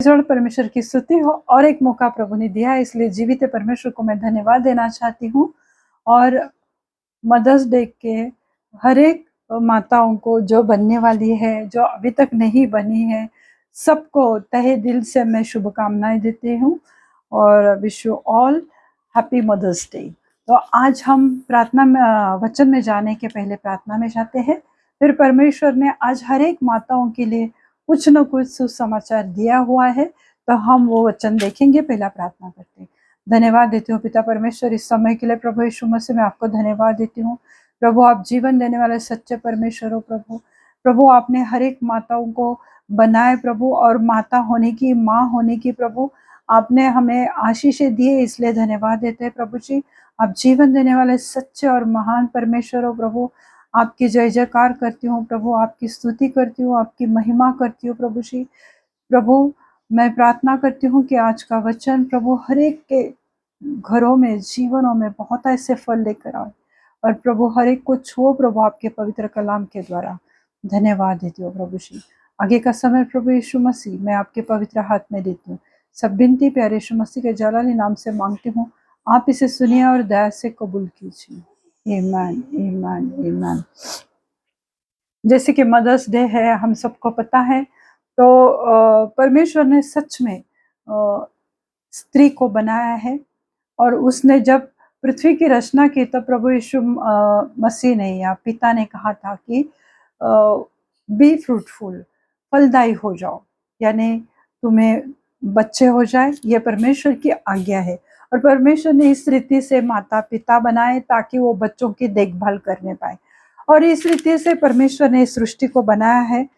Praise Lord, परमेश्वर की स्तुति हो। और एक मौका प्रभु ने दिया है, इसलिए जीवित परमेश्वर को मैं धन्यवाद देना चाहती हूँ। और मदर्स डे के हर एक माताओं को जो बनने वाली है, जो अभी तक नहीं बनी है, सबको तहे दिल से मैं शुभकामनाएं देती हूँ और wish you all happy mother's day. तो आज हम प्रार्थना में वचन में जाने के पहले प्रार्थना में जाते हैं। फिर परमेश्वर ने आज हर एक माताओं के लिए कुछ न कुछ सुसमाचार दिया हुआ है, तो हम वो वचन देखेंगे। पहला प्रार्थना करते हैं। धन्यवाद देती हूँ पिता परमेश्वर इस समय के लिए। प्रभु यीशु मसीह मैं आपको धन्यवाद देती हूँ। प्रभु आप जीवन देने वाले सच्चे परमेश्वर हो। प्रभु आपने हर एक माताओं को बनाए प्रभु, और माता होने की, माँ होने की प्रभु आपने हमें आशीषें दिए, इसलिए धन्यवाद देते हैं प्रभु जी। आप जीवन देने वाले सच्चे और महान परमेश्वर हो प्रभु। आपकी जय जयकार करती हूँ प्रभु, आपकी स्तुति करती हूँ, आपकी महिमा करती हूँ प्रभु जी। प्रभु मैं प्रार्थना करती हूँ कि आज का वचन प्रभु हर एक के घरों में, जीवनों में बहुत ऐसे फल लेकर आए, और प्रभु हर एक को छुओ प्रभु आपके पवित्र कलाम के द्वारा। धन्यवाद देती हूँ प्रभु जी। आगे का समय प्रभु यीशु मसीह मैं आपके पवित्र हाथ में देती हूँ। सब विनती प्यारे यीशु मसीह के जलाली नाम से मांगती हूँ, आप इसे सुनिए और दया से कबूल कीजिए। आमीन, आमीन, आमीन। जैसे कि मदर्स डे है, हम सबको पता है, तो परमेश्वर ने सच में स्त्री को बनाया है, और उसने जब पृथ्वी की रचना की तब प्रभु यीशु मसीह ने या पिता ने कहा था कि बी फ्रूटफुल, फलदायी हो जाओ, यानी तुम्हें बच्चे हो जाए, ये परमेश्वर की आज्ञा है। और परमेश्वर ने इस रीति से माता पिता बनाए ताकि वो बच्चों की देखभाल करने पाए, और इस रीति से परमेश्वर ने इस सृष्टि को बनाया है।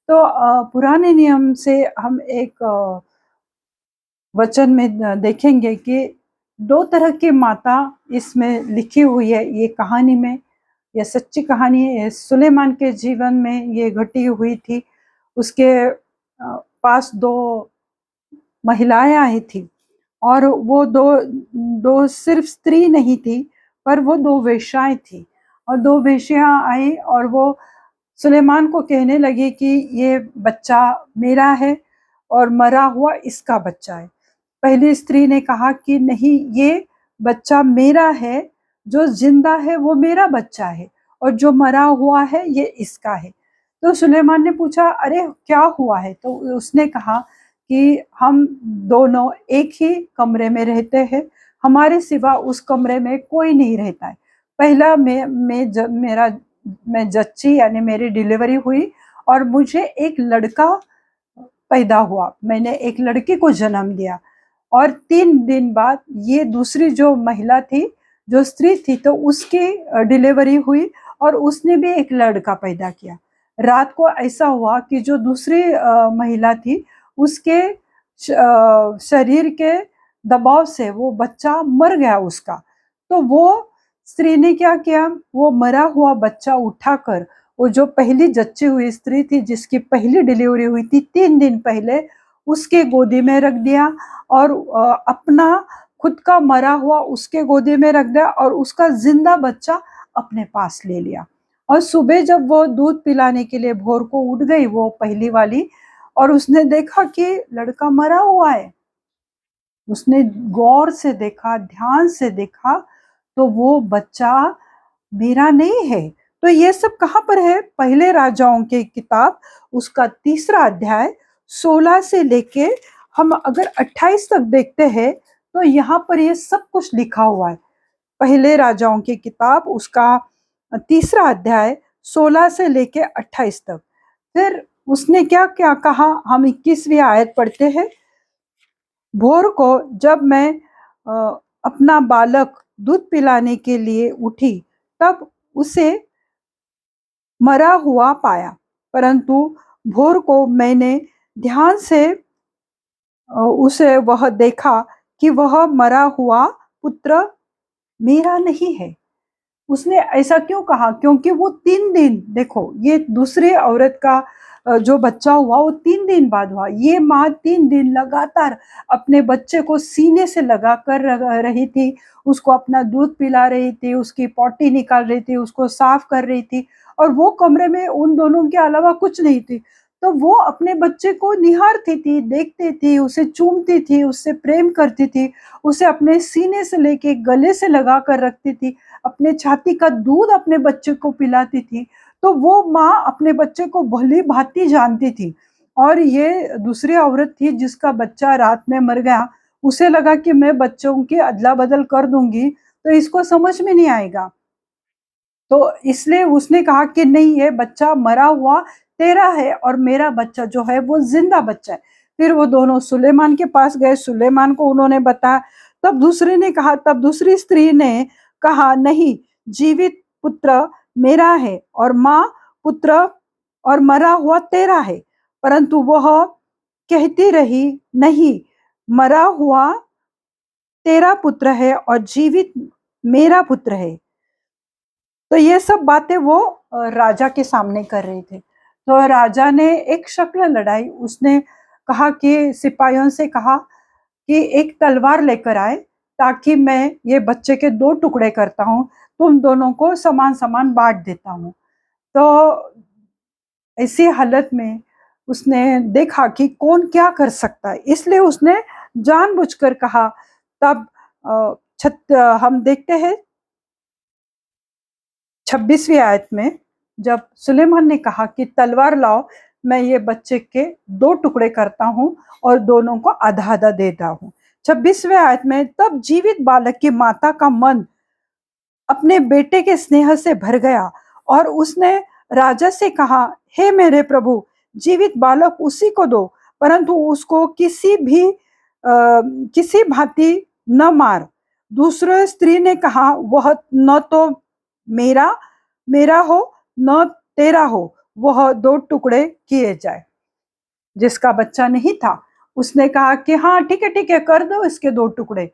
तो पुराने नियम से हम एक वचन में देखेंगे कि दो तरह की माता इसमें लिखी हुई है। ये कहानी में, ये सच्ची कहानी है, ये सुलेमान के जीवन में ये घटी हुई थी। उसके पास दो महिलाएं आई थी, और वो दो सिर्फ स्त्री नहीं थी, पर वो दो वेश्याएं थी। और दो वेश्याएं आई और वो सुलेमान को कहने लगी कि ये बच्चा मेरा है और मरा हुआ इसका बच्चा है। पहली स्त्री ने कहा कि नहीं, ये बच्चा मेरा है, जो जिंदा है वो मेरा बच्चा है, और जो मरा हुआ है ये इसका है। तो सुलेमान ने पूछा, अरे क्या हुआ है? तो उसने कहा कि हम दोनों एक ही कमरे में रहते हैं, हमारे सिवा उस कमरे में कोई नहीं रहता है। पहला मैं जच्ची यानी मेरी डिलीवरी हुई, और मुझे एक लड़का पैदा हुआ, मैंने एक लड़के को जन्म दिया। और 3 दिन बाद ये दूसरी जो महिला थी, जो स्त्री थी, तो उसकी डिलीवरी हुई और उसने भी एक लड़का पैदा किया। रात को ऐसा हुआ कि जो दूसरी महिला थी, उसके शरीर के दबाव से वो बच्चा मर गया उसका। तो वो स्त्री ने क्या किया, वो मरा हुआ बच्चा उठाकर, वो जो पहली जच्ची हुई स्त्री थी, जिसकी पहली डिलीवरी हुई थी 3 दिन पहले, उसके गोदी में रख दिया, और अपना खुद का मरा हुआ उसके गोदी में रख दिया, और उसका जिंदा बच्चा अपने पास ले लिया। और सुबह जब वो दूध पिलाने के लिए भोर को उठ गई वो पहली वाली, और उसने देखा कि लड़का मरा हुआ है। उसने गौर से देखा, ध्यान से देखा, तो वो बच्चा मेरा नहीं है। तो ये सब कहाँ पर है? पहले राजाओं की किताब, उसका 3रा अध्याय 16 से लेके हम अगर 28 तक देखते हैं, तो यहाँ पर ये सब कुछ लिखा हुआ है। पहले राजाओं की किताब, उसका 3रा अध्याय 16 से लेके 28 तक। फिर उसने क्या क्या कहा, हम 21वीं आयत पढ़ते हैं। भोर को जब मैं अपना बालक दूध पिलाने के लिए उठी, तब उसे मरा हुआ पाया, परंतु भोर को मैंने ध्यान से उसे वह देखा कि वह मरा हुआ पुत्र मेरा नहीं है। उसने ऐसा क्यों कहा? क्योंकि वो 3 दिन, देखो ये दूसरे औरत का जो बच्चा हुआ वो 3 दिन बाद हुआ। ये माँ 3 दिन लगातार अपने बच्चे को सीने से लगा कर रही थी, उसको अपना दूध पिला रही थी, उसकी पॉटी निकाल रही थी, उसको साफ कर रही थी, और वो कमरे में उन दोनों के अलावा कुछ नहीं थी। तो वो अपने बच्चे को निहारती थी, देखती थी, उसे चूमती थी, उससे प्रेम करती थी, उसे अपने सीने से लेके गले से लगा कर रखती थी, अपने छाती का दूध अपने बच्चे को पिलाती थी। तो वो माँ अपने बच्चे को भली-भाँति जानती थी। और ये दूसरी औरत थी जिसका बच्चा रात में मर गया, उसे लगा कि मैं बच्चों की अदला-बदल कर दूँगी, तो इसको समझ में नहीं आएगा। तो इसलिए उसने कहा कि नहीं, ये बच्चा मरा हुआ तेरा है और मेरा बच्चा जो है वो ज़िंदा बच्चा है। फिर वो दोनों सुलेमान के पास गए, सुलेमान को उन्होंने बताया। तब दूसरी स्त्री ने कहा, नहीं, जीवित पुत्र मेरा है और माँ पुत्र और मरा हुआ तेरा है। परंतु वह कहती रही, नहीं, मरा हुआ तेरा पुत्र है और जीवित मेरा पुत्र है। तो ये सब बातें वो राजा के सामने कर रहे थे। तो राजा ने एक शक्ल लड़ाई, उसने कहा कि सिपाहियों से कहा कि एक तलवार लेकर आए ताकि मैं ये बच्चे के 2 टुकड़े करता हूँ, तुम दोनों को समान-समान बाँट देता हूँ। तो ऐसी हालत में उसने देखा कि कौन क्या कर सकता है, इसलिए उसने जानबूझकर कहा। तब हम देखते हैं 26वीं आयत में, जब सुलेमान ने कहा कि तलवार लाओ, मैं ये बच्चे के 2 टुकड़े करता हूँ और दोनों को आधा-आधा देता हूँ। 26वें आयत में, तब जीवित बालक की माता का मन अपने बेटे के स्नेह से भर गया और उसने राजा से कहा, हे मेरे प्रभु, जीवित बालक उसी को दो, परंतु उसको किसी भांति न मार। दूसरे स्त्री ने कहा, वह न तो मेरा मेरा हो न तेरा हो, वह 2 टुकड़े किए जाए। जिसका बच्चा नहीं था, उसने कहा कि हाँ, ठीक है, कर दो इसके 2 टुकड़े।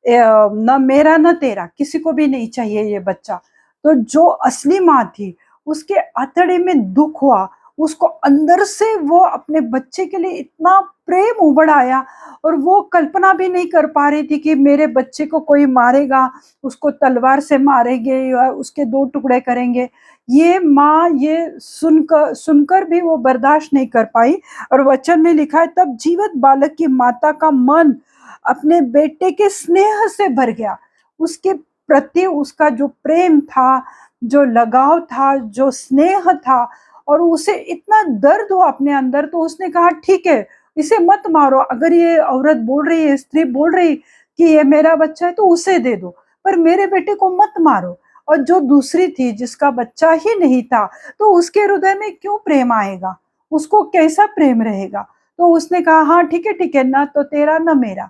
न मेरा न तेरा, किसी को भी नहीं चाहिए ये बच्चा। तो जो असली माँ थी, उसके आंतड़े में दुख हुआ, उसको अंदर से वो अपने बच्चे के लिए इतना प्रेम उमड़ आया और वो कल्पना भी नहीं कर पा रही थी कि मेरे बच्चे को कोई मारेगा, उसको तलवार से मारेंगे या उसके 2 टुकड़े करेंगे। ये माँ ये सुनकर सुनकर भी वो बर्दाश्त नहीं कर पाई और वचन में लिखा है, तब जीवित बालक की माता का मन अपने बेटे के स्नेह से भर गया। उसके प्रति उसका जो प्रेम था, जो लगाव था, जो स्नेह था, और उसे इतना दर्द हुआ अपने अंदर, तो उसने कहा, ठीक है, इसे मत मारो। अगर ये औरत बोल रही है, स्त्री बोल रही कि ये मेरा बच्चा है, तो उसे दे दो, पर मेरे बेटे को मत मारो। और जो दूसरी थी जिसका बच्चा ही नहीं था, तो उसके हृदय में क्यों प्रेम आएगा, उसको कैसा प्रेम रहेगा। तो उसने कहा, हाँ, ठीक है, ना तो तेरा ना मेरा।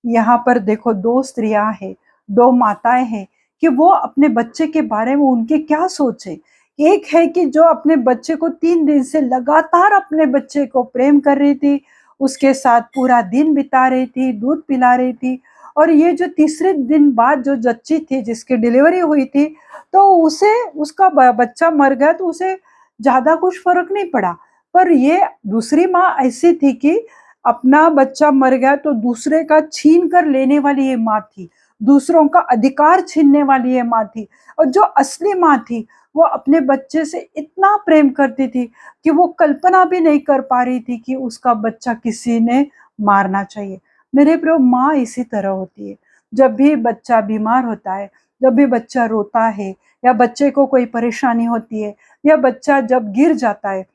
यहाँ पर देखो, 2 स्त्रियां हैं, 2 माताएं हैं कि वो अपने बच्चे के बारे में उनके क्या सोचे। एक है कि जो अपने बच्चे को 3 दिन से लगातार अपने बच्चे को प्रेम कर रही थी, उसके साथ पूरा दिन बिता रही थी, दूध पिला रही थी। और ये जो तीसरे दिन बाद जो जच्ची थी जिसकी डिलीवरी हुई थी, तो उसे उसका बच्चा मर गया, तो उसे ज्यादा कुछ फर्क नहीं पड़ा। पर ये दूसरी माँ ऐसी थी कि अपना बच्चा मर गया तो दूसरे का छीन कर लेने वाली ये माँ थी, दूसरों का अधिकार छीनने वाली ये माँ थी। और जो असली माँ थी, वो अपने बच्चे से इतना प्रेम करती थी कि वो कल्पना भी नहीं कर पा रही थी कि उसका बच्चा किसी ने मारना चाहिए। मेरे प्रिय, माँ इसी तरह होती है। जब भी बच्चा बीमार होता है, जब भी बच्चा रोता है, या बच्चे को कोई परेशानी होती है, या बच्चा जब गिर जाता है,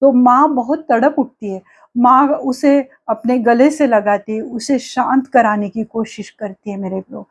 तो माँ बहुत तड़प उठती है। माँ उसे अपने गले से लगाती है, उसे शांत कराने की कोशिश करती है मेरे प्रो।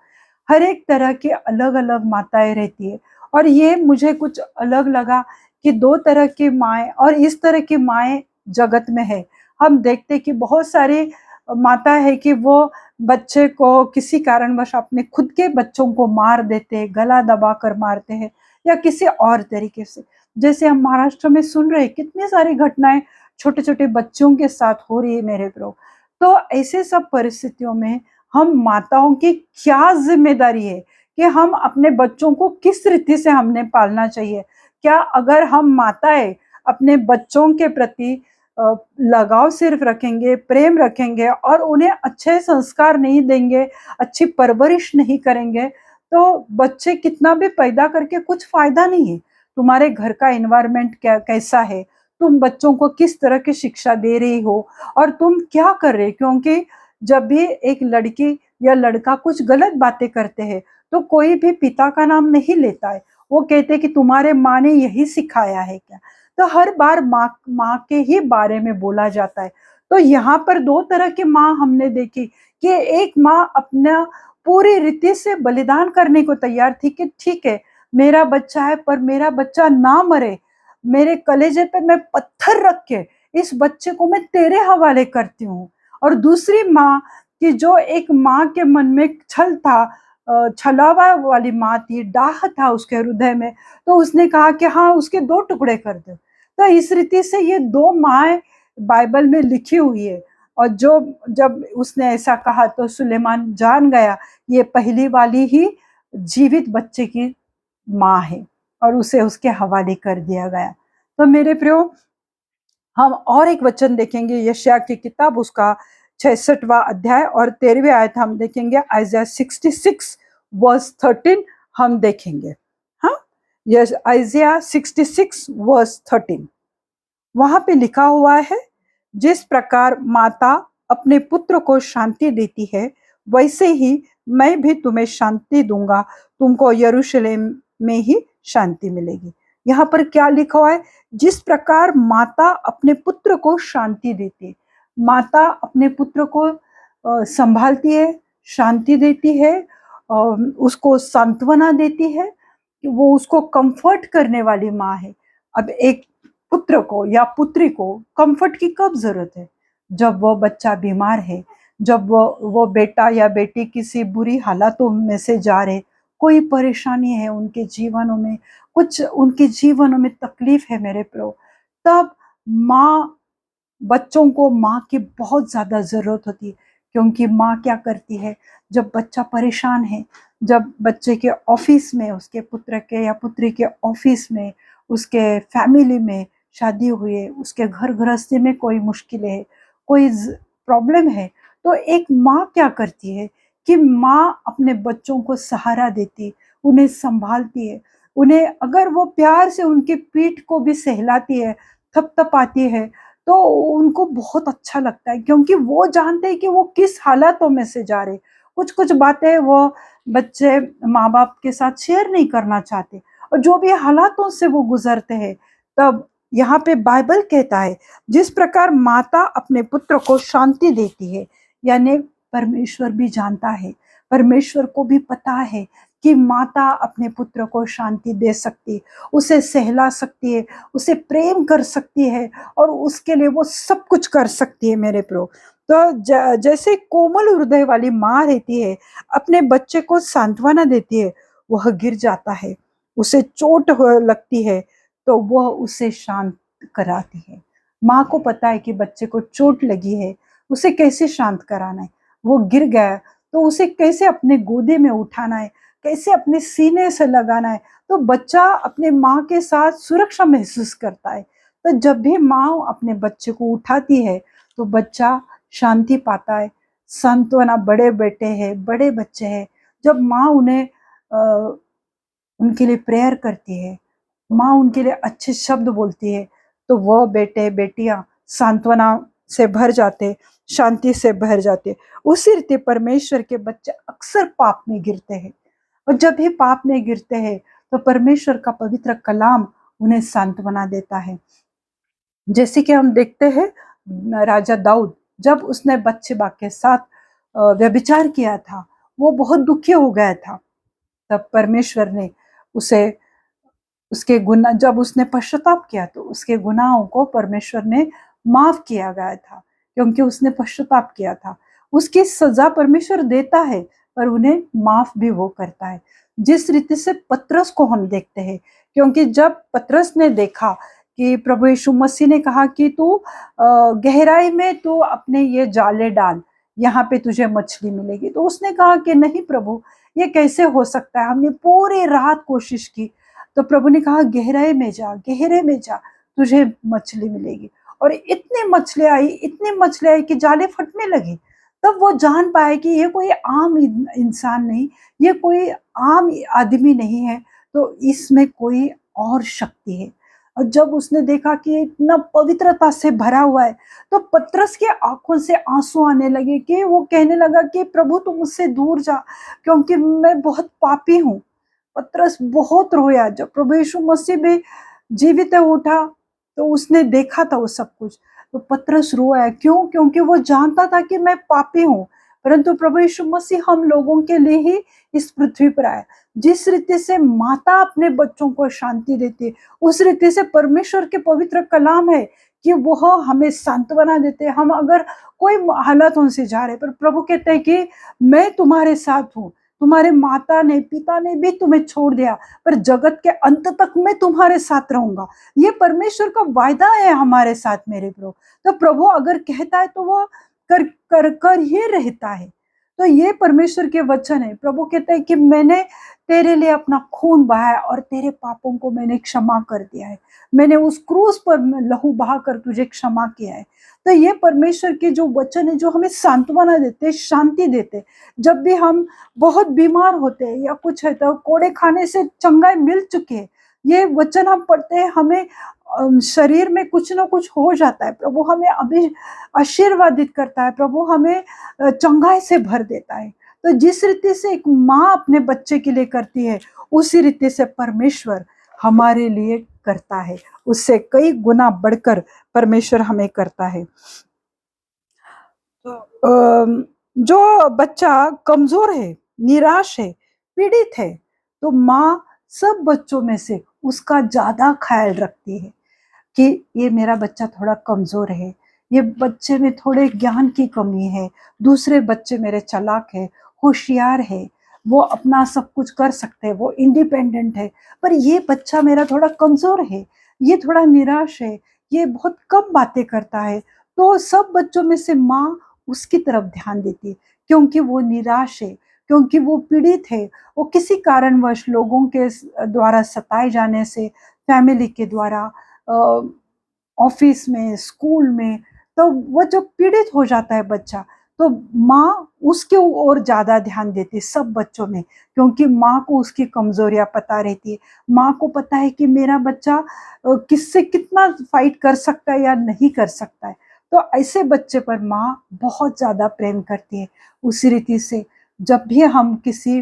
हर एक तरह की अलग-अलग माताएँ रहती है और ये मुझे कुछ अलग लगा कि 2 तरह की माएँ और इस तरह की माएँ जगत में है। हम देखते हैं कि बहुत सारी माता है कि वो बच्चे को किसी कारणवश अपने खुद के बच्चों को मार देते हैं, गला दबाकर मारते हैं या किसी और तरीके से। जैसे हम महाराष्ट्र में सुन रहे हैं, कितनी सारी घटनाएं छोटे-छोटे बच्चों के साथ हो रही है मेरे प्रो। तो ऐसे सब परिस्थितियों में हम माताओं की क्या ज़िम्मेदारी है कि हम अपने बच्चों को किस रीति से हमने पालना चाहिए? क्या अगर हम माताएँ अपने बच्चों के प्रति लगाव सिर्फ रखेंगे, प्रेम रखेंगे और उन्हें अच्छे संस्कार नहीं देंगे, अच्छी परवरिश नहीं करेंगे, तो बच्चे कितना भी पैदा करके कुछ फ़ायदा नहीं है। तुम्हारे घर का एनवायरनमेंट क्या कैसा है, तुम बच्चों को किस तरह की शिक्षा दे रही हो और तुम क्या कर रहे, क्योंकि जब भी एक लड़की या लड़का कुछ गलत बातें करते हैं तो कोई भी पिता का नाम नहीं लेता है, वो कहते हैं कि तुम्हारे माँ ने यही सिखाया है क्या। तो हर बार माँ माँ के ही बारे में बोला जाता है। तो यहाँ पर दो तरह की माँ हमने देखी कि एक माँ अपना पूरी रीति से बलिदान करने को तैयार थी कि ठीक है, मेरा बच्चा है पर मेरा बच्चा ना मरे, मेरे कलेजे पे मैं पत्थर रख के इस बच्चे को मैं तेरे हवाले करती हूँ। और दूसरी माँ कि जो एक माँ के मन में छल था, छलावा वाली माँ थी, डाह था उसके हृदय में, तो उसने कहा कि हाँ उसके दो टुकड़े कर दो। तो इस रीति से ये दो माँ बाइबल में लिखी हुई है। और जो जब उसने ऐसा कहा तो सुलेमान जान गया ये पहली वाली ही जीवित बच्चे की माँ है और उसे उसके हवाले कर दिया गया। तो मेरे प्रियो, हम और एक वचन देखेंगे यशायाह की किताब उसका 66वां अध्याय और 13वीं आयत हम देखेंगे। आइज़ाया 66 वर्स 13 हम देखेंगे। हाँ, यस, आइज़ाया 66 वर्स 13 वहां पे लिखा हुआ है, जिस प्रकार माता अपने पुत्र को शांति देती है वैसे ही मैं भी तुम्हें शांति दूंगा, तुमको यरूशलेम में ही शांति मिलेगी। यहाँ पर क्या लिखा हुआ है, जिस प्रकार माता अपने पुत्र को शांति देती है, माता अपने पुत्र को संभालती है, शांति देती है, उसको सांत्वना देती है, वो उसको कंफर्ट करने वाली माँ है। अब एक पुत्र को या पुत्री को कंफर्ट की कब जरूरत है, जब वो बच्चा बीमार है, जब वो बेटा या बेटी किसी बुरी हालातों में से जा रहे, कोई परेशानी है उनके जीवनों में, कुछ उनके जीवनों में तकलीफ है मेरे प्रो, तब माँ, बच्चों को माँ की बहुत ज्यादा जरूरत होती है। क्योंकि माँ क्या करती है, जब बच्चा परेशान है, जब बच्चे के ऑफिस में, उसके पुत्र के या पुत्री के ऑफिस में, उसके फैमिली में शादी हुई है, उसके घर गृहस्थी में कोई मुश्किल है, कोई प्रॉब्लम है, तो एक माँ क्या करती है कि माँ अपने बच्चों को सहारा देती, उन्हें संभालती है, उन्हें अगर वो प्यार से उनकी पीठ को भी सहलाती है, थपथपाती है, तो उनको बहुत अच्छा लगता है, क्योंकि वो जानते हैं कि वो किस हालातों में से जा रहे। कुछ कुछ बातें वो बच्चे माँ बाप के साथ शेयर नहीं करना चाहते, और जो भी हालातों से वो गुजरते हैं, तब यहाँ पे बाइबल कहता है, जिस प्रकार माता अपने पुत्र को शांति देती है, यानी परमेश्वर भी जानता है, परमेश्वर को भी पता है कि माता अपने पुत्र को शांति दे सकती, उसे सहला सकती है, उसे प्रेम कर सकती है, और उसके लिए वो सब कुछ कर सकती है मेरे प्रो। तो जैसे कोमल हृदय वाली माँ रहती है, अपने बच्चे को सांत्वना देती है, वह गिर जाता है, उसे चोट लगती है, तो वह उसे शांत कराती है। माँ को पता है कि बच्चे को चोट लगी है, उसे कैसे शांत कराना है, वो गिर गया तो उसे कैसे अपने गोदे में उठाना है, कैसे अपने सीने से लगाना है, तो बच्चा अपने माँ के साथ सुरक्षा महसूस करता है। तो जब भी माँ अपने बच्चे को उठाती है तो बच्चा शांति पाता है, सांत्वना, बड़े बेटे हैं, बड़े बच्चे हैं, जब माँ उन्हें उनके लिए प्रेयर करती है, माँ उनके लिए अच्छे शब्द बोलती है, तो वह बेटे बेटियां सांत्वना से भर जाते, शांति से भर जाते। उसी रीति परमेश्वर के बच्चे अक्सर पाप में गिरते हैं, और जब भी पाप में गिरते हैं तो परमेश्वर का पवित्र कलाम उन्हें सांत्वना देता है। जैसे कि हम देखते हैं राजा दाऊद, जब उसने बत्शेबा के साथ व्यभिचार किया था, वो बहुत दुखी हो गया था। तब परमेश्वर ने उसे, उसके गुनाह, जब उसने पश्चाताप किया तो उसके गुनाहों को परमेश्वर ने माफ किया गया था, क्योंकि उसने पश्चाताप किया था। उसकी सजा परमेश्वर देता है पर उन्हें माफ भी वो करता है। जिस रीति से पतरस को हम देखते हैं, क्योंकि जब पतरस ने देखा कि प्रभु यीशु मसीह ने कहा कि तू गहराई में तू अपने ये जाले डाल, यहाँ पे तुझे मछली मिलेगी, तो उसने कहा कि नहीं प्रभु, ये कैसे हो सकता है, हमने पूरी रात कोशिश की। तो प्रभु ने कहा गहराई में जा, गहरे में जा, तुझे मछली मिलेगी। और इतनी मछली आई, इतनी मछली आई कि जाले फटने लगे। तब वो जान पाए कि ये कोई आम इंसान नहीं, ये कोई आम आदमी नहीं है, तो इसमें कोई और शक्ति है। और जब उसने देखा कि ये इतना पवित्रता से भरा हुआ है, तो पतरस के आंखों से आंसू आने लगे कि वो कहने लगा कि प्रभु तुम मुझसे दूर जा, क्योंकि मैं बहुत पापी हूँ। पतरस बहुत रोया। जब प्रभु यीशु मसीह भी जीवित उठा तो उसने देखा था वो सब कुछ, तो पतरस रोया। क्यों? क्योंकि वो जानता था कि मैं पापी हूँ, परंतु प्रभु यीशु मसीह हम लोगों के लिए ही इस पृथ्वी पर आया। जिस रीति से माता अपने बच्चों को शांति देती है, उस रीति से परमेश्वर के पवित्र कलाम है कि वह हमें सांत्वना देते हैं। हम अगर कोई हालातों से जा रहे, पर प्रभु कहते हैं कि मैं तुम्हारे साथ हूँ। तुम्हारे माता ने पिता ने भी तुम्हें छोड़ दिया, पर जगत के अंत तक मैं तुम्हारे साथ रहूंगा। ये परमेश्वर का वायदा है हमारे साथ मेरे प्रभु। तो प्रभु अगर कहता है तो वो कर कर कर ही रहता है। तो ये परमेश्वर के वचन है। प्रभु कहते हैं कि मैंने तेरे लिए अपना खून बहाया और तेरे पापों को मैंने क्षमा कर दिया है। मैंने उस क्रूस पर लहू बहा कर तुझे क्षमा किया है। तो ये परमेश्वर के जो वचन है, जो हमें सांत्वना देते, शांति देते। जब भी हम बहुत बीमार होते हैं या कुछ है, तो कोड़े खाने से चंगाई मिल चुकी है, ये वचन हम पढ़ते हैं, हमें शरीर में कुछ ना कुछ हो जाता है। प्रभु हमें अभी आशीर्वादित करता है, प्रभु हमें चंगाई से भर देता है। तो जिस रीति से एक माँ अपने बच्चे के लिए करती है, उसी रीति से परमेश्वर हमारे लिए करता है। उससे कई गुना बढ़कर परमेश्वर हमें करता है। तो जो बच्चा कमजोर है, निराश है, पीड़ित है, तो माँ सब बच्चों में से उसका ज्यादा ख्याल रखती है कि ये मेरा बच्चा थोड़ा कमजोर है, ये बच्चे में थोड़े ज्ञान की कमी है, दूसरे बच्चे मेरे चालाक है, होशियार है, वो अपना सब कुछ कर सकते हैं, वो इंडिपेंडेंट है, पर ये बच्चा मेरा थोड़ा कमजोर है, ये थोड़ा निराश है, ये बहुत कम बातें करता है। तो सब बच्चों में से माँ उसकी तरफ ध्यान देती है, क्योंकि वो निराश है, क्योंकि वो पीड़ित है, वो किसी कारणवश लोगों के द्वारा सताए जाने से, फैमिली के द्वारा, ऑफिस में, स्कूल में, तो वो जब पीड़ित हो जाता है बच्चा, तो माँ उसके ओर ज्यादा ध्यान देती है सब बच्चों में, क्योंकि माँ को उसकी कमजोरियां पता रहती है। माँ को पता है कि मेरा बच्चा किससे कितना फाइट कर सकता है या नहीं कर सकता है। तो ऐसे बच्चे पर माँ बहुत ज्यादा प्रेम करती है। उसी रीति से जब भी हम किसी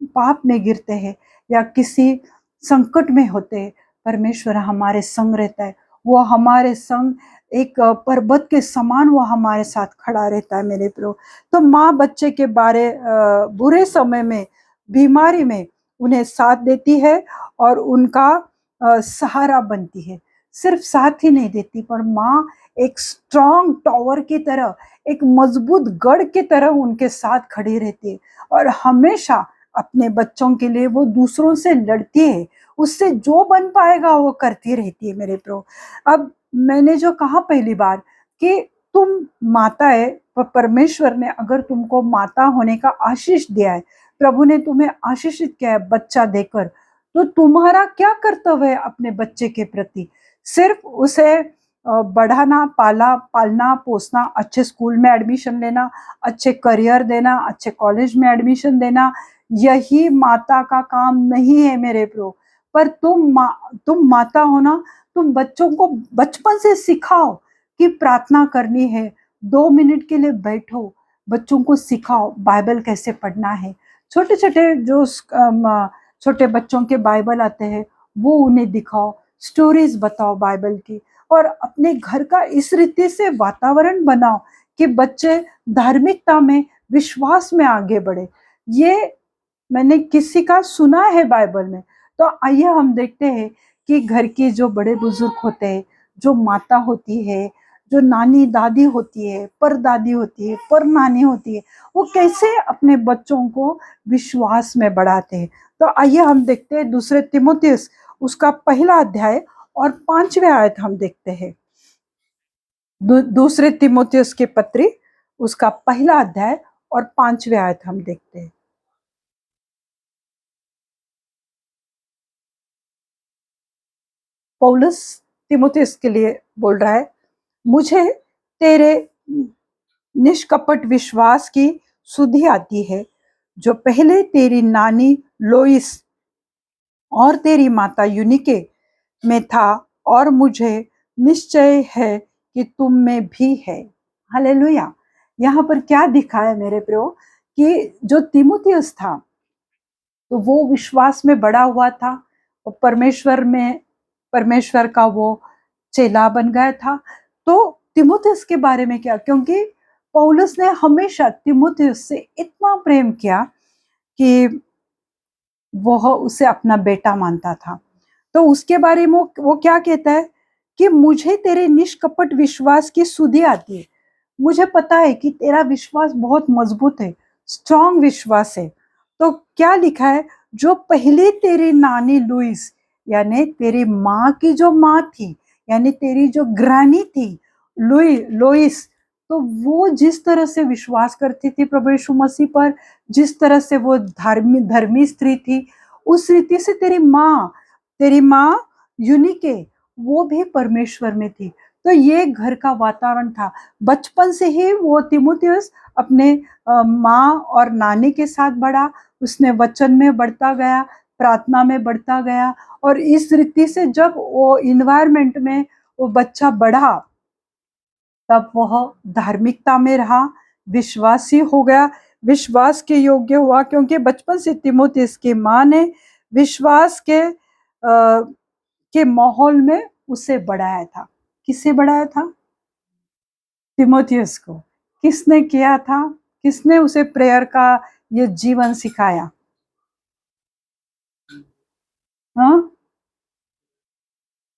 पाप में गिरते हैं या किसी संकट में होते हैं, परमेश्वर हमारे संग रहता है। वो हमारे संग एक पर्वत के समान वो हमारे साथ खड़ा रहता है मेरे प्रभु। तो माँ बच्चे के बुरे समय में, बीमारी में उन्हें साथ देती है और उनका सहारा बनती है। सिर्फ साथ ही नहीं देती, पर माँ एक स्ट्रॉन्ग टावर की तरह, एक मजबूत गढ़ की तरह उनके साथ खड़ी रहती है और हमेशा अपने बच्चों के लिए वो दूसरों से लड़ती है। उससे जो बन पाएगा वो करती रहती है मेरे प्रभु। अब मैंने जो कहा पहली बार कि तुम माता है, परमेश्वर ने अगर तुमको माता होने का आशीष दिया है, प्रभु ने तुम्हें आशीषित किया है बच्चा देकर, तो तुम्हारा क्या कर्तव्य है अपने बच्चे के प्रति? सिर्फ उसे बढ़ाना, पालना पोसना, अच्छे स्कूल में एडमिशन लेना, अच्छे करियर देना, अच्छे कॉलेज में एडमिशन देना, यही माता का काम नहीं है मेरे प्रभु। पर तुम माता हो ना, तुम बच्चों को बचपन से सिखाओ कि प्रार्थना करनी है, 2 मिनट के लिए बैठो, बच्चों को सिखाओ बाइबल कैसे पढ़ना है। छोटे छोटे जो छोटे बच्चों के बाइबल आते हैं, वो उन्हें दिखाओ, स्टोरीज बताओ बाइबल की, और अपने घर का इस रीति से वातावरण बनाओ कि बच्चे धार्मिकता में, विश्वास में आगे बढ़े। ये मैंने किसी का सुना है बाइबल में। तो आइए हम देखते हैं कि घर के जो बड़े बुजुर्ग होते हैं, जो माता होती है, जो नानी दादी होती है, परदादी होती है, पर नानी होती है, वो कैसे अपने बच्चों को विश्वास में बढ़ाते हैं। तो आइए हम देखते हैं दूसरे तिमोथियस उसका पहला अध्याय और 5वें आयत हम देखते हैं। दूसरे तिमोथियस के पत्री उसका पहला अध्याय और 5वें आयत हम देखते हैं। पौलुस तिमोथियस के लिए बोल रहा है, मुझे तेरे निष्कपट विश्वास की सुधि आती है, जो पहले तेरी नानी लोइस और तेरी माता यूनिके में था और मुझे निश्चय है कि तुम में भी है। हालेलुया। यहाँ पर क्या दिखा है मेरे प्रियो, कि जो तीमुथियुस था तो वो विश्वास में बड़ा हुआ था, और परमेश्वर का वो चेला बन गया था। तो तीमुथियुस के बारे में क्या, क्योंकि पौलुस ने हमेशा तीमुथियुस से इतना प्रेम किया कि वह उसे अपना बेटा मानता था। तो उसके बारे में वो क्या कहता है कि मुझे तेरे निष्कपट विश्वास की सुधि आती है। मुझे पता है कि तेरा विश्वास बहुत मजबूत है, स्ट्रांग विश्वास है। तो क्या लिखा है, जो पहले तेरी नानी लुइस, यानी तेरी माँ की जो माँ थी, यानी तेरी जो ग्रानी थी लोइस, तो वो जिस तरह से विश्वास करती थी प्रभु यीशु मसीह पर, जिस तरह से वो धर्मी स्त्री थी, उस रीति से तेरी माँ यूनिके, वो भी परमेश्वर में थी। तो ये घर का वातावरण था। बचपन से ही वो तीमुथियुस अपने माँ और नानी के साथ बढ़ा, उसने वचन में बढ़ता गया, प्रार्थना में बढ़ता गया, और इस रीति से जब वो इन्वायरमेंट में वो बच्चा बढ़ा, तब वह धार्मिकता में रहा, विश्वासी हो गया, विश्वास के योग्य हुआ, क्योंकि बचपन से तीमुथियुस की माँ ने विश्वास के माहौल में उसे बढ़ाया था। किसे बढ़ाया था? तीमुथियुस को। किसने किया था? किसने उसे प्रेयर का ये जीवन सिखाया? हाँ,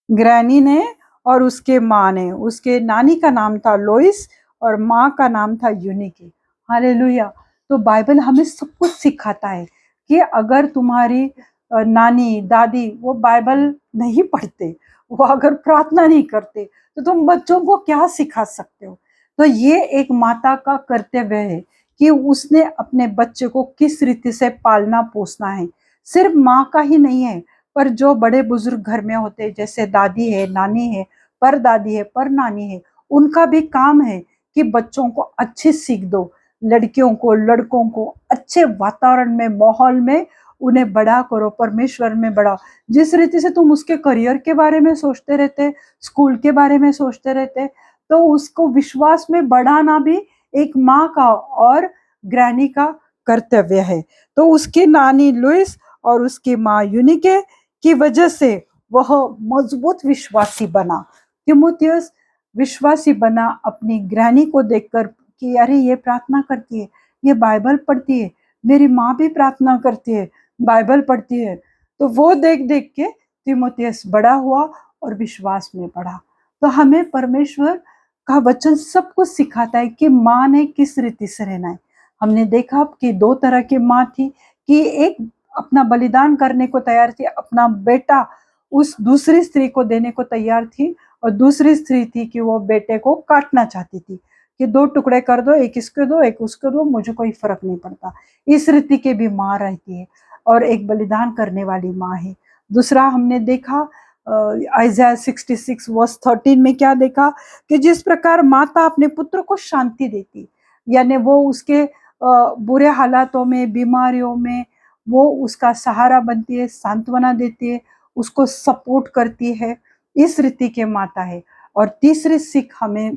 ग्रैनी ने और उसके माँ ने। उसके नानी का नाम था लोइस और माँ का नाम था यूनिकी। हालेलुया। तो बाइबल हमें सब कुछ सिखाता है कि अगर तुम्हारी नानी दादी वो बाइबल नहीं पढ़ते, वो अगर प्रार्थना नहीं करते, तो तुम बच्चों को क्या सिखा सकते हो? तो ये एक माता का कर्तव्य है कि उसने अपने बच्चे को किस रीति से पालना पोसना है। सिर्फ माँ का ही नहीं है, पर जो बड़े बुजुर्ग घर में होते हैं, जैसे दादी है, नानी है, परदादी है, पर नानी है, उनका भी काम है कि बच्चों को अच्छी सीख दो, लड़कियों को लड़कों को अच्छे वातावरण में, माहौल में उन्हें बड़ा करो, परमेश्वर में बढ़ाओ। जिस रीति से तुम उसके करियर के बारे में सोचते रहते, स्कूल के बारे में सोचते रहते, तो उसको विश्वास में बढ़ाना भी एक माँ का और ग्रैनी का कर्तव्य है। तो उसकी नानी लुइस और उसकी माँ यूनिके की वजह से वह मजबूत विश्वासी बना। तीमुथियुस विश्वासी बना अपनी ग्रैनी को देखकर कि अरे ये प्रार्थना करती है, ये बाइबल पढ़ती है, मेरी माँ भी प्रार्थना करती है, बाइबल पढ़ती है। तो वो देख देख के तीमुथियुस बड़ा हुआ और विश्वास में बढ़ा। तो हमें परमेश्वर का वचन सब कुछ सिखाता है कि माँ ने किस रीति से रहना है। हमने देखा कि दो तरह की माँ थी, कि एक अपना बलिदान करने को तैयार थी, अपना बेटा उस दूसरी स्त्री को देने को तैयार थी, और दूसरी स्त्री थी कि वो बेटे को काटना चाहती थी कि दो टुकड़े कर दो, एक इसको दो एक उसको दो, मुझे कोई फर्क नहीं पड़ता। इस रीति के भी माँ रहती है, और एक बलिदान करने वाली माँ है। दूसरा हमने देखा आइज़ाया 66 वर्स 13 में क्या देखा, कि जिस प्रकार माता अपने पुत्र को शांति देती, यानी वो उसके बुरे हालातों में, बीमारियों में वो उसका सहारा बनती है, सांत्वना देती है, उसको सपोर्ट करती है, इस रीति के माता है। और तीसरी सीख हमें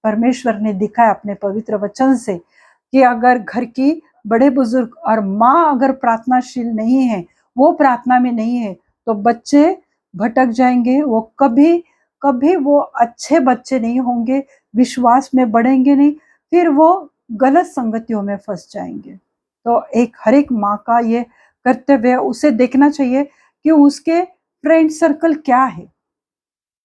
परमेश्वर ने दिखाया अपने पवित्र वचन से, कि अगर घर की बड़े बुजुर्ग और माँ अगर प्रार्थनाशील नहीं है, वो प्रार्थना में नहीं है, तो बच्चे भटक जाएंगे, वो कभी कभी वो अच्छे बच्चे नहीं होंगे, विश्वास में बढ़ेंगे नहीं, फिर वो गलत संगतियों में फंस जाएंगे। तो हर एक माँ का ये कर्तव्य है, उसे देखना चाहिए कि उसके फ्रेंड सर्कल क्या है,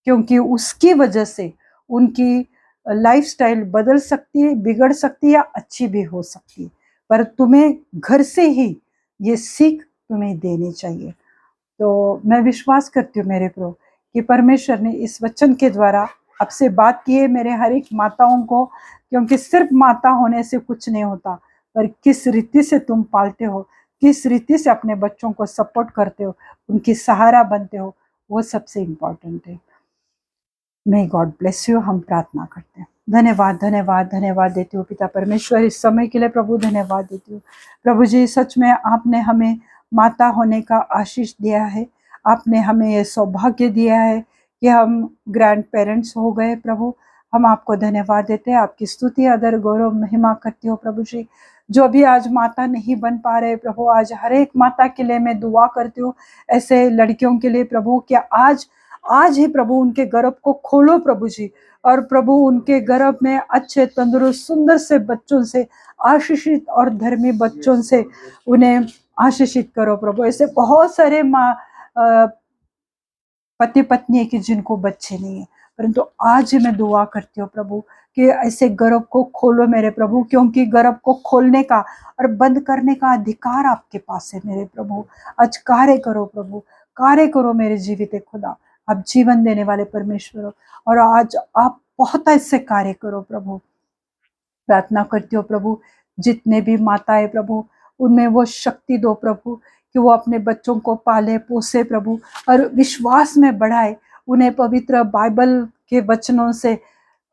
क्योंकि उसकी वजह से उनकी लाइफस्टाइल बदल सकती है, बिगड़ सकती है, या अच्छी भी हो सकती है। पर तुम्हें घर से ही ये सीख तुम्हें देनी चाहिए। तो मैं विश्वास करती हूँ मेरे प्रभु कि परमेश्वर ने इस वचन के द्वारा आपसे बात की है, मेरे हर एक माताओं को, क्योंकि सिर्फ माता होने से कुछ नहीं होता, पर किस रीति से तुम पालते हो, किस रीति से अपने बच्चों को सपोर्ट करते हो, उनकी सहारा बनते हो, वो सबसे इम्पोर्टेंट है। May God bless you. हम प्रार्थना करते हैं। धन्यवाद धन्यवाद धन्यवाद देती हूँ पिता परमेश्वर इस समय के लिए प्रभु, धन्यवाद देती हूँ प्रभु जी। सच में आपने हमें माता होने का आशीष दिया है, आपने हमें ये सौभाग्य दिया है कि हम ग्रैंड पेरेंट्स हो गए प्रभु। हम आपको धन्यवाद देते हैं, आपकी स्तुति आदर गौरव महिमा करती हो प्रभु जी। जो भी आज माता नहीं बन पा रहे प्रभु, आज हर एक माता के लिए मैं दुआ करती हूँ, ऐसे लड़कियों के लिए प्रभु, क्या आज आज ही प्रभु उनके गर्भ को खोलो प्रभु जी, और प्रभु उनके गर्भ में अच्छे तंदुरुस्त सुंदर से बच्चों से, आशीषित और धर्मी बच्चों से उन्हें आशीषित करो प्रभु। ऐसे बहुत सारे माँ पति पत्नी है कि जिनको बच्चे नहीं है, परंतु आज मैं दुआ करती हूँ प्रभु कि ऐसे गर्भ को खोलो मेरे प्रभु, क्योंकि गर्भ को खोलने का और बंद करने का अधिकार आपके पास है मेरे प्रभु। आज कार्य करो प्रभु, कार्य करो मेरे जीवित खुदा, आप जीवन देने वाले परमेश्वर हो, और आज आप बहुत ऐसे कार्य करो प्रभु। प्रार्थना करती हो प्रभु, जितने भी माताएं प्रभु, उनमें वो शक्ति दो प्रभु कि वो अपने बच्चों को पाले पोसे प्रभु, और विश्वास में बढ़ाए, उन्हें पवित्र बाइबल के वचनों से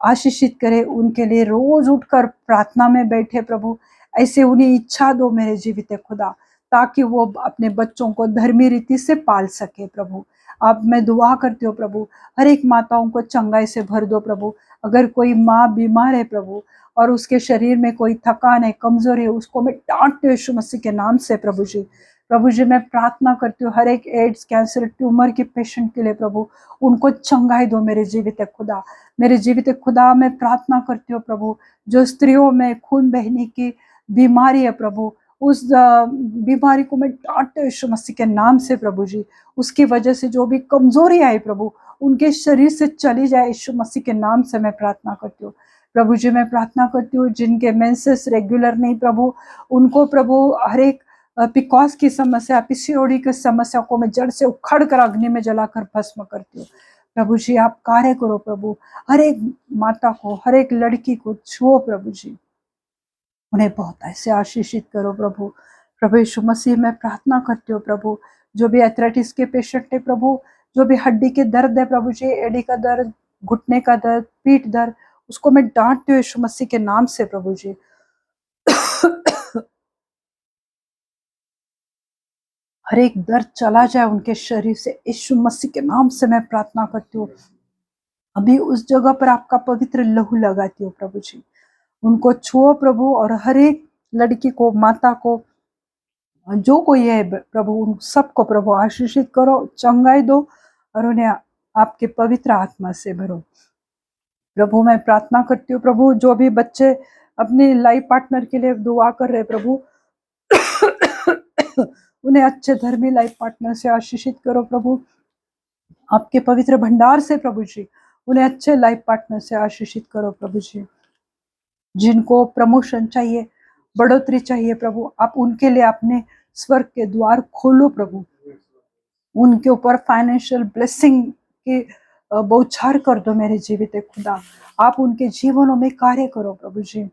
आशीषित करे, उनके लिए रोज उठकर प्रार्थना में बैठे प्रभु। ऐसे उन्हें इच्छा दो मेरे जीवित खुदा, ताकि वो अपने बच्चों को धर्मी रीति से पाल सके प्रभु। अब मैं दुआ करती हूँ प्रभु, हर एक माताओं को चंगाई से भर दो प्रभु। अगर कोई माँ बीमार है प्रभु, और उसके शरीर में कोई थकान है, कमजोरी है, उसको मैं डांटती हूँ यीशु मसीह के नाम से प्रभु जी। प्रभु जी मैं प्रार्थना करती हूँ हर एक एड्स, कैंसर, ट्यूमर के पेशेंट के लिए प्रभु, उनको चंगाई दो मेरे जीवित खुदा। मेरे जीवित खुदा मैं प्रार्थना करती हूँ प्रभु, जो स्त्रियों में खून बहने की बीमारी है प्रभु, उस बीमारी को मैं डांटती हूँ यीशु मसीह के नाम से प्रभु जी। उसकी वजह से जो भी कमजोरी आई प्रभु, उनके शरीर से चली जाए यीशु मसीह के नाम से मैं प्रार्थना करती हूँ प्रभु जी। मैं प्रार्थना करती हूँ जिनके मेंसेस रेगुलर नहीं प्रभु, उनको प्रभु हर एक पिकॉस की समस्या, पीसीओडी की समस्या को मैं जड़ से उखड़ कर अग्नि में जलाकर भस्म करती हूँ प्रभु जी। आप कार्य करो प्रभु, हर एक माता को, हर एक लड़की को छुओ प्रभु जी, उन्हें बहुत ऐसे आशीषित करो प्रभु। प्रभु यीशु मसीह मैं प्रार्थना करती हूँ प्रभु, जो भी एथराइटिस के पेशेंट है प्रभु, जो भी हड्डी के दर्द है प्रभु जी, एडी का दर्द, घुटने का दर्द, पीठ दर्द, उसको मैं डांटती हूँ यीशु मसीह के नाम से प्रभु जी। हर एक दर्द चला जाए उनके शरीर से यीशु मसीह के नाम से मैं प्रार्थना करती हूँ। अभी उस जगह पर आपका पवित्र लहू लगाती हूँ प्रभु जी, उनको छुओ प्रभु, और हर एक लड़की को, माता को, जो कोई है प्रभु, उन सबको प्रभु आशीषित करो, चंगाई दो, और उन्हें आपके पवित्र आत्मा से भरो प्रभु। मैं प्रार्थना करती हूँ प्रभु, जो भी बच्चे अपने लाइफ पार्टनर के लिए दुआ कर रहे प्रभु, उन्हें अच्छे धर्मी लाइफ पार्टनर से आशीषित करो प्रभु, आपके पवित्र भंडार से प्रभु जी। उन्हें अच्छे लाइफ पार्टनर से आशीषित करो प्रभु जी। जिनको प्रमोशन चाहिए, बढ़ोतरी चाहिए प्रभु, आप उनके लिए अपने स्वर्ग के द्वार खोलो प्रभु। उनके ऊपर फाइनेंशियल ब्लेसिंग की बौछार कर दो मेरे जीवित खुदा। आप उनके जीवनों में कार्य करो प्रभु जी।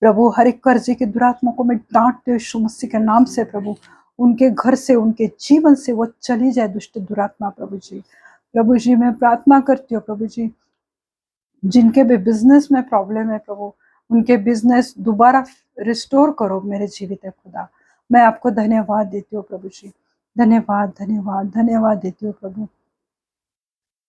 प्रभु हर एक कर्जे की दुरात्मा को मैं डांटते हुए यीशु मसीह के नाम से प्रभु, उनके घर से, उनके जीवन से वो चली जाए दुष्ट दुरात्मा प्रभु जी। प्रभु जी मैं प्रार्थना करती हूँ प्रभु जी, जिनके भी बिजनेस में प्रॉब्लम है प्रभु, उनके बिजनेस दोबारा रिस्टोर करो मेरे जीवित खुदा। मैं आपको धन्यवाद देती हूँ प्रभु जी, धन्यवाद धन्यवाद धन्यवाद देती हूँ प्रभु।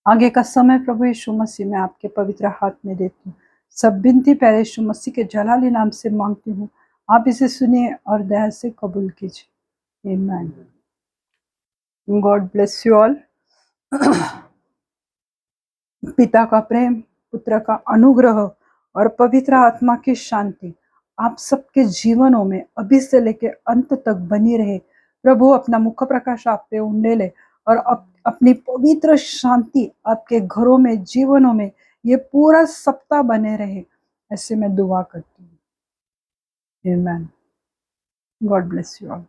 आगे का समय प्रभु यीशु मसीह मैं आपके पवित्र हाथ में देती हूँ। सब विनती प्यारे यीशु मसीह के जलाली नाम से मांगती हूँ, आप इसे सुनिए और दया से कबूल कीजिए। आमीन। God bless you all. पिता का प्रेम, पुत्र का अनुग्रह और पवित्र आत्मा की शांति आप सबके जीवनों में अभी से लेकर अंत तक बनी रहे। प्रभु अपना मुख प्रकाश आप पे उंडे ले, और अपनी पवित्र शांति आपके घरों में, जीवनों में ये पूरा सप्ताह बने रहे, ऐसे मैं दुआ करती हूँ। आमीन। God bless you all.